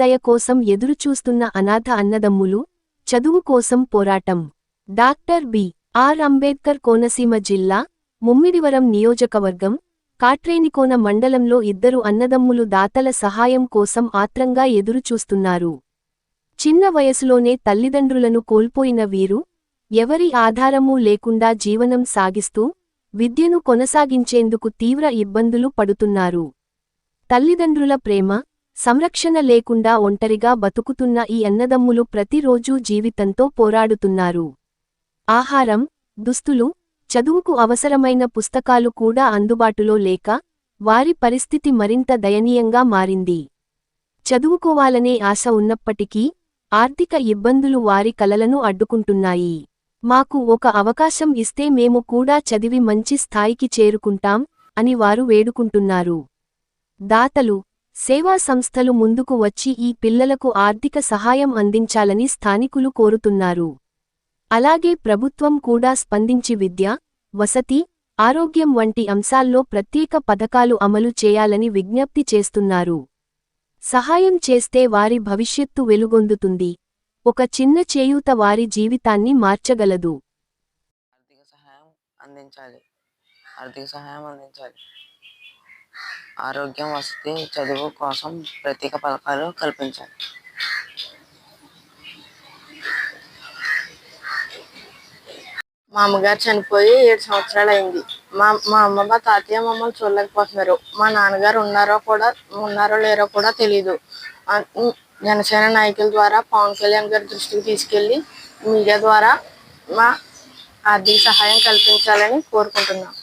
దయ కోసం ఎదురుచూస్తున్న అనాథ అన్నదమ్ములు, చదువు కోసం పోరాటం. Doctor B.R.. అంబేద్కర్ కోనసీమ జిల్లా, ముమ్మిడివరం నియోజకవర్గం, కాట్రేనికోన మండలంలో ఇద్దరు అన్నదమ్ములు దాతల సహాయం కోసం ఆత్రంగా ఎదురుచూస్తున్నారు. చిన్న వయసులోనే తల్లిదండ్రులను కోల్పోయిన వీరు, ఎవరి ఆధారమూ లేకుండా జీవనం సాగిస్తూ, విద్యను కొనసాగించేందుకు తీవ్ర ఇబ్బందులు పడుతున్నారు. తల్లిదండ్రుల ప్రేమ, సంరక్షణ లేకుండా ఒంటరిగా బతుకుతున్న ఈ అన్నదమ్ములు ప్రతిరోజూ జీవితంతో పోరాడుతున్నారు. ఆహారం, దుస్తులు, చదువుకు అవసరమైన పుస్తకాలు కూడా అందుబాటులో లేక, వారి పరిస్థితి మరింత దయనీయంగా మారింది. చదువుకోవాలనే ఆశ ఉన్నప్పటికీ, ఆర్థిక ఇబ్బందులు వారి కలలను అడ్డుకుంటున్నాయి. మాకు ఒక అవకాశం ఇస్తే మేము కూడా చదివి మంచి స్థాయికి చేరుకుంటాం అని వారు వేడుకుంటున్నారు. దాతలు, సేవా సంస్థలు ముందుకు వచ్చి ఈ పిల్లలకు ఆర్థిక సహాయం అందించాలని స్థానికులు కోరుతున్నారు. అలాగే ప్రభుత్వం కూడా స్పందించి విద్య, వసతి, ఆరోగ్యం వంటి అంశాల్లో ప్రత్యేక పథకాలు అమలు చేయాలని విజ్ఞప్తి చేస్తున్నారు. సహాయం చేస్తే వారి భవిష్యత్తు వెలుగొందుతుంది. ఒక చిన్న చేయూత వారి జీవితాన్ని మార్చగలదు. ఆర్థిక సహాయం అందించాలి. ఆరోగ్యం, వసతి, చదువు కోసం ప్రత్యేక పథకాలు కల్పించాలి. మా అమ్మగారు చనిపోయి 7 సంవత్సరాలు అయింది. మా అమ్మ తాతయ్య మమ్మల్ని చూడలేకపోతున్నారు. మా నాన్నగారు ఉన్నారో లేరో కూడా తెలియదు. జనసేన నాయకుల ద్వారా పవన్ కళ్యాణ్ గారి దృష్టికి తీసుకెళ్లి మీడియా ద్వారా మా ఆర్థిక సహాయం కల్పించాలని కోరుకుంటున్నాం.